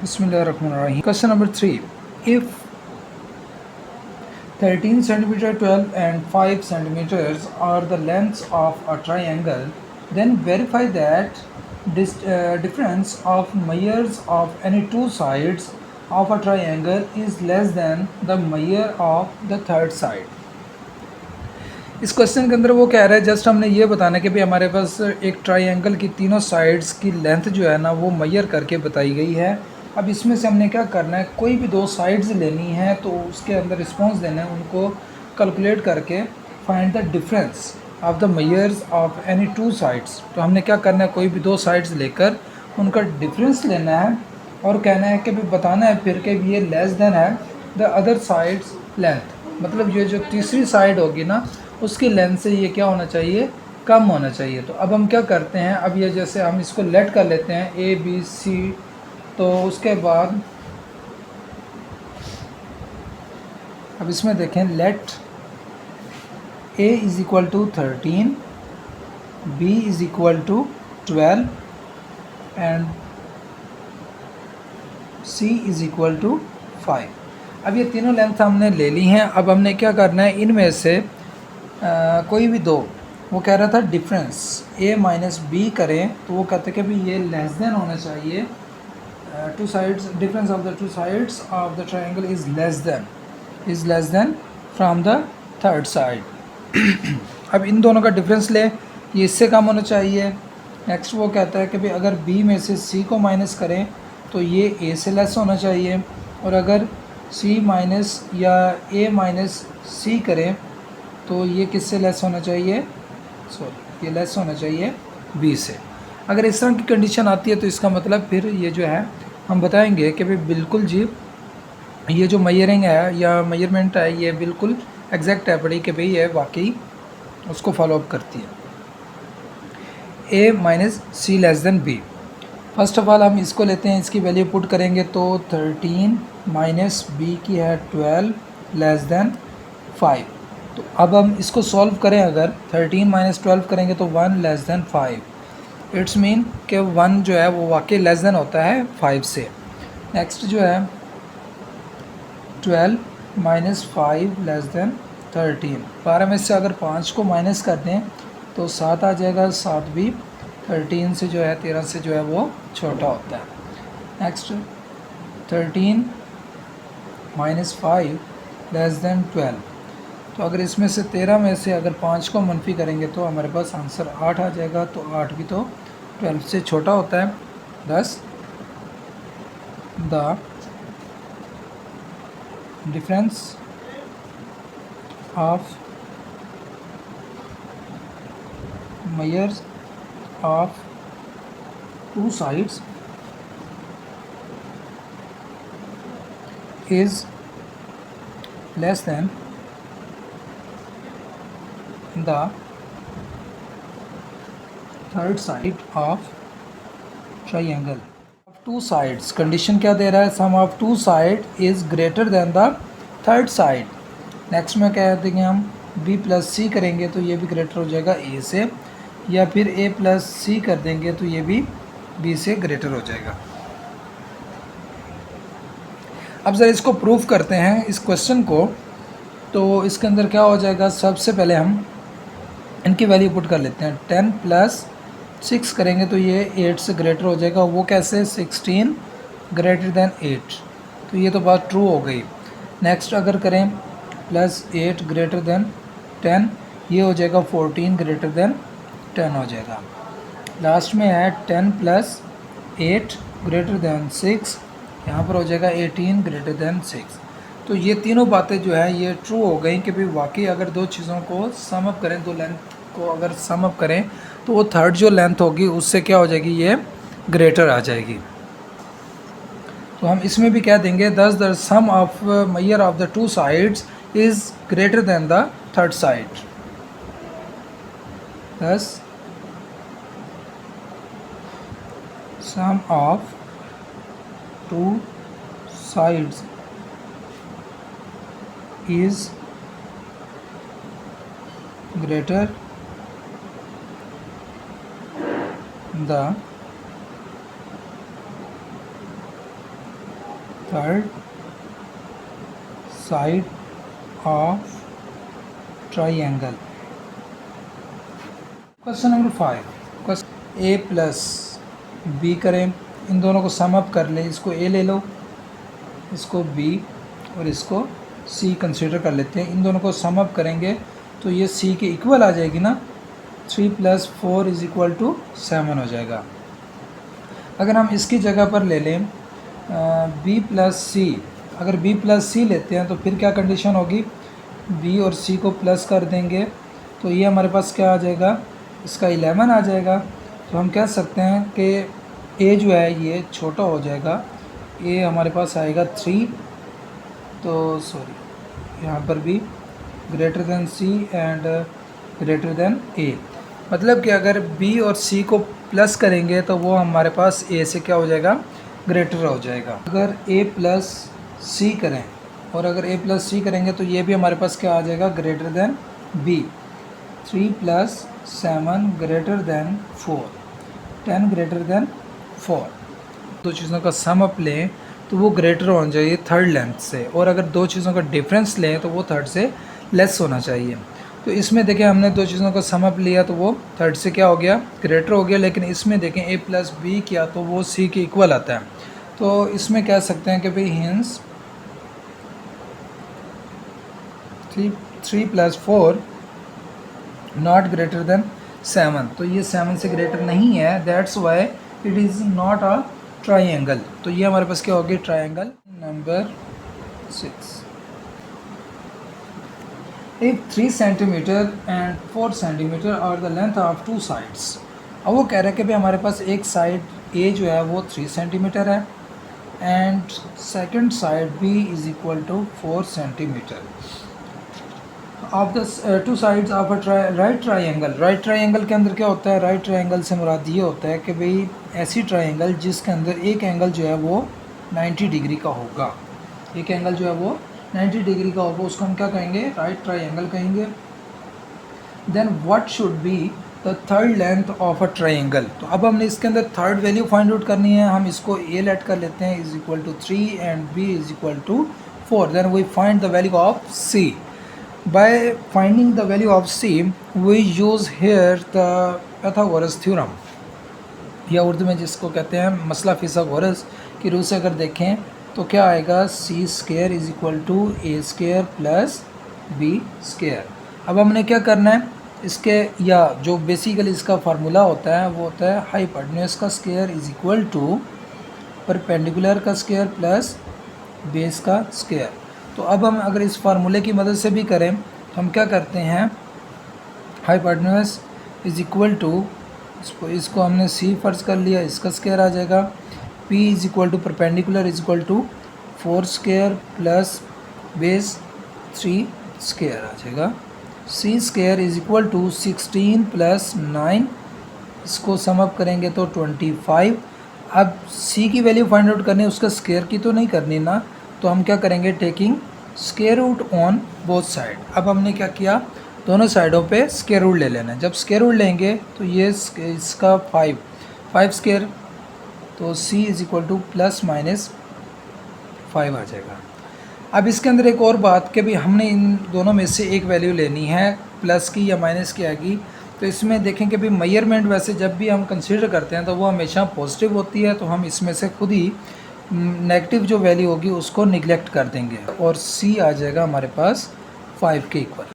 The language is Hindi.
Bismillahirrahmanirrahim. Question number 3. If 13 centimeter, 12 and 5 centimeters are the lengths of a triangle, then verify that this difference of measures of any two sides of a triangle is less than the measure of the third side. इस क्वेश्चन के अंदर वो कह रहा है जस्ट हमने ये बताना कि भाई हमारे पास एक ट्राइंगल की तीनों साइड्स की लेंथ जो है ना वो मेजर करके बताई गई है। अब इसमें से हमने क्या करना है, कोई भी दो साइड्स लेनी है तो उसके अंदर रिस्पॉन्स देना है, उनको कैलकुलेट करके find the difference of the measures of any two sides. तो हमने क्या करना है, कोई भी दो साइड्स लेकर उनका डिफरेंस लेना है और कहना है कि भाई बताना है फिर कि ये लेस देन है द अदर साइड्स लेंथ। मतलब ये जो तीसरी साइड होगी ना उसकी लेंथ से ये क्या होना चाहिए, कम होना चाहिए। तो अब हम क्या करते हैं, अब ये जैसे हम इसको लेट कर लेते हैं ए बी सी, तो उसके बाद अब इसमें देखें let A is equal to 13, B is equal to 12 and C is equal to 5। अब ये तीनों लेंथ हमने ले ली हैं। अब हमने क्या करना है, इनमें से कोई भी दो, वो कह रहा था डिफरेंस a माइनस बी करें तो वो कहते कि भाई ये लेस देन होना चाहिए two sides, difference of the two sides of the triangle is less than from the third side. अब इन दोनों का डिफरेंस ले, ये इससे कम होना चाहिए। नेक्स्ट वो कहता है कि भाई अगर b में से c को माइनस करें तो ये a से लेस होना चाहिए, और अगर c माइनस या a माइनस सी करें तो ये किससे लेस होना चाहिए, सॉरी ये लेस होना चाहिए b से। अगर इस तरह की कंडीशन आती है तो इसका मतलब फिर ये जो है हम बताएंगे कि भाई बिल्कुल जी ये जो मेजरिंग है या मेजरमेंट है ये बिल्कुल एग्जैक्ट है पड़ी कि भाई ये वाकई उसको फॉलो अप करती है। a minus C less than B. First of all हम इसको लेते हैं, इसकी वैल्यू पुट करेंगे तो 13 माइनस बी की है 12 लेस देन 5। तो अब हम इसको सॉल्व करें, अगर 13 माइनस 12 करेंगे तो 1 लेस देन 5। इट्स मीन कि 1 जो है वो वाकई लेस देन होता है 5 से। नेक्स्ट जो है 12 माइनस 5 लेस देन 13। 12 में से अगर 5 को माइनस कर दें तो 7 आ जाएगा, 7 भी 13 से जो है 13 से जो है वो छोटा होता है। Next 13 minus 5 less than 12। तो अगर इसमें से 13 में से अगर 5 को मनफी करेंगे तो हमारे पास आंसर 8 आ जाएगा। तो 8 भी तो 12 से छोटा होता है। दस the difference of measures of two sides is less than the third side of triangle of two sides। Condition क्या दे रहा है, sum of two side is greater than the third side। Next में क्या देंगे हम, b प्लस सी करेंगे तो ये भी ग्रेटर हो जाएगा a से, या फिर a प्लस सी कर देंगे तो ये भी b से ग्रेटर हो जाएगा। अब ज़रा इसको प्रूफ करते हैं इस क्वेश्चन को। तो इसके अंदर क्या हो जाएगा, सबसे पहले हम इनकी वैल्यू पुट कर लेते हैं। 10 प्लस 6 करेंगे तो ये 8 से ग्रेटर हो जाएगा। वो कैसे, 16 ग्रेटर देन 8। तो ये तो बात ट्रू हो गई। नेक्स्ट अगर करें प्लस 8 ग्रेटर देन 10, ये हो जाएगा 14 ग्रेटर देन 10 हो जाएगा। लास्ट में है 10 प्लस 8 ग्रेटर देन 6, यहाँ पर हो जाएगा 18 ग्रेटर देन 6। तो ये तीनों बातें जो है ये ट्रू हो गई कि भाई वाकई अगर दो चीज़ों को सम अप करें, दो लेंथ को अगर सम अप करें तो वो थर्ड जो लेंथ होगी उससे क्या हो जाएगी, ये ग्रेटर आ जाएगी। तो हम इसमें भी कह देंगे thus the sum of major of the two sides is greater than the third side. Thus sum of two sides is greater the third side of triangle. Question number 5, question A plus B करें, इन दोनों को सम अप कर लें, इसको ए ले लो, इसको बी और इसको सी कंसीडर कर लेते हैं। इन दोनों को सम अप करेंगे तो ये सी के इक्वल आ जाएगी ना, 3 + 4 = 7 हो जाएगा। अगर हम इसकी जगह पर ले लें बी प्लस सी, अगर बी प्लस सी लेते हैं तो फिर क्या कंडीशन होगी, बी और सी को प्लस कर देंगे तो ये हमारे पास क्या आ जाएगा, इसका 11 आ जाएगा। तो हम कह सकते हैं कि ए जो है ये छोटा हो जाएगा, ए हमारे पास आएगा 3, तो सॉरी यहाँ पर भी greater than C and greater than A, मतलब कि अगर बी और सी को प्लस करेंगे तो वो हमारे पास ए से क्या हो जाएगा, ग्रेटर हो जाएगा। अगर ए प्लस सी करें और अगर ए प्लस सी करेंगे तो ये भी हमारे पास क्या आ जाएगा, greater than B. 3 + 7 greater than 4, 10 greater than 4। दो चीज़ों का सम अप लें तो वो ग्रेटर होना चाहिए थर्ड लेंथ से, और अगर दो चीज़ों का डिफरेंस लें तो वो थर्ड से लेस होना चाहिए। तो इसमें देखें हमने दो चीज़ों का सम अप लिया तो वो थर्ड से क्या हो गया, ग्रेटर हो गया। लेकिन इसमें देखें ए प्लस बी किया तो वो सी के इक्वल आता है। तो इसमें कह सकते हैं कि भाई हिंस 3 + 4 नॉट ग्रेटर देन 7, तो ये 7 से ग्रेटर नहीं है, that's why it is not a triangle. तो ये हमारे पास क्या होगी, triangle number 6। If 3 cm and 4 cm are the length of two sides, अब वो कह रहा है कि भाई हमारे पास एक साइड ए जो है वो 3 सेंटीमीटर है and second side B = 4 centimetre of the two sides of a right triangle. Right triangle के अंदर क्या होता है, राइट ट्राइंगल से मुराद ये होता है कि भाई ऐसी ट्राइंगल जिसके अंदर एक एंगल जो है वो 90 डिग्री का होगा, एक एंगल जो है वो 90 डिग्री का होगा, उसको हम क्या कहेंगे, राइट ट्राइंगल कहेंगे। Then what should be the third length of a triangle. तो अब हमने इसके अंदर थर्ड वैल्यू फाइंड आउट करनी है, हम इसको ए लेट कर लेते हैं = 3 and B = 4। Then we find the value of C. By finding the value of C we use here the Pythagoras theorem, या उर्दू में जिसको कहते हैं मसला फिसागोरस की रूह से अगर देखें तो क्या आएगा, c² = a² + b²। अब हमने क्या करना है, इसके या जो बेसिकली इसका फार्मूला होता है वो होता है हाइपोटेन्यूज का स्क्वायर = परपेंडिकुलर का स्क्वायर प्लस बेस का स्क्वायर। तो अब हम अगर इस फार्मूले की मदद से भी करें तो हम क्या करते हैं, हाइपोटेन्यूज इसको हमने c फर्ज कर लिया, इसका स्क्वायर आ जाएगा, p = परपेंडिकुलर = 4² प्लस बेस 3² आ जाएगा, c² = 16 + 9, इसको सम अप करेंगे तो 25। अब c की वैल्यू फाइंड आउट करनी है, उसका स्क्वायर की तो नहीं करनी ना, तो हम क्या करेंगे, taking square root on both side. अब हमने क्या किया, दोनों साइडों पे स्क्वायर रूट ले लेना है। जब स्क्वायर रूट लेंगे तो ये इसका 5² तो c = ±5 आ जाएगा। अब इसके अंदर एक और बात कि भाई हमने इन दोनों में से एक वैल्यू लेनी है, प्लस की या माइनस की आएगी। तो इसमें देखें कि भाई मेजरमेंट वैसे जब भी हम कंसीडर करते हैं तो वो हमेशा पॉजिटिव होती है, तो हम इसमें से खुद ही नेगेटिव जो वैल्यू होगी उसको निगलेक्ट कर देंगे और c आ जाएगा हमारे पास 5 के इक्वल।